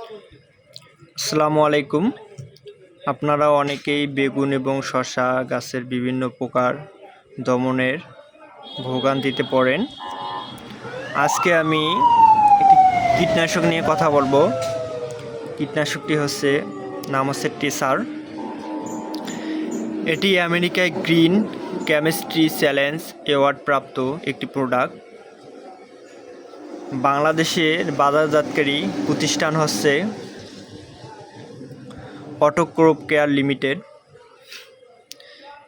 আসসালামু আলাইকুম। আপনারা অনেকেই বেগুন এবং শসা গাছের বিভিন্ন প্রকার দমনের ভোগান্তিতে পড়েন। আজকে আমি একটি কীটনাশক নিয়ে কথা বলবো। কীটনাশকটি নাম হচ্ছে টেসার। এটি আমেরিকায় গ্রিন কেমিস্ট্রি চ্যালেঞ্জ অ্যাওয়ার্ড প্রাপ্ত একটি প্রোডাক্ট। বাংলাদেশের বাজারজাতকারী প্রতিষ্ঠান হচ্ছে অটোক্রপ কেয়ার লিমিটেড।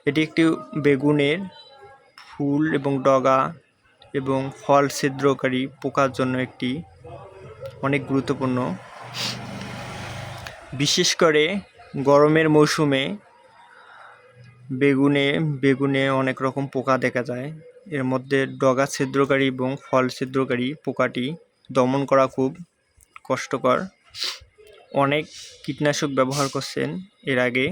এটি একটি বেগুনের ফুল এবং ডগা এবং ফল ছিদ্রকারী পোকার জন্য একটি অনেক গুরুত্বপূর্ণ, বিশেষ করে গরমের মৌসুমে বেগুনে অনেক রকম পোকা দেখা যায়। এর মধ্যে ডগা ছিদ্রকারী এবং ফল ছিদ্রকারী পোকাটি দমন করা খুব কষ্টকর। অনেক কীটনাশক ব্যবহার করছেন এর আগে,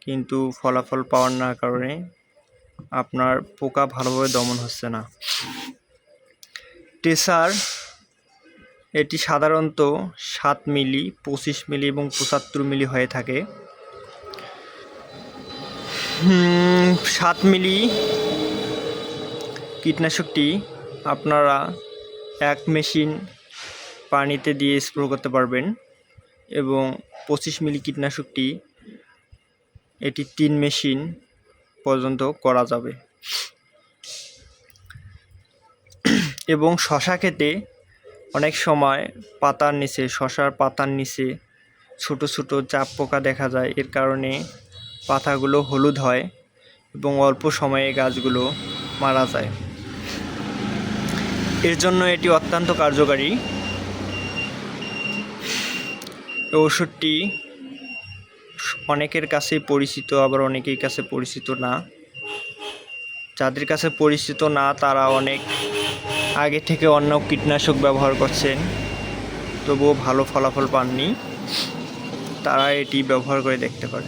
কিন্তু ফলাফল পাওয়ার না কারণে আপনার পোকা ভালোভাবে দমন হচ্ছে না। টেসার এটি সাধারণত 7 মিলি, 25 মিলি এবং 75 মিলি হয়ে থাকে। 7 মিলি কীটনাশকটি আপনারা 1 মেশিন পানিতে দিয়ে স্প্রে করতে পারবেন এবং 25 মিলি কীটনাশকটি এটি 3 মেশিন পর্যন্ত করা যাবে। এবং শশা খেতে অনেক সময় শশার পাতার নিচে ছোট ছোট চাপ পোকা দেখা যায়। এর কারণে পাতাগুলো হলুদ হয় এবং অল্প সময়ে গাছগুলো মারা যায়। এর জন্য এটি অত্যন্ত কার্যকারী। এই ওষুধটি অনেকের কাছেই পরিচিত, আবার অনেকের কাছে পরিচিত না। যাদের কাছে পরিচিত না তারা অনেক আগে থেকে অন্য কীটনাশক ব্যবহার করছেন, তবুও ভালো ফলাফল পাননি। তারা এটি ব্যবহার করে দেখতে পারে।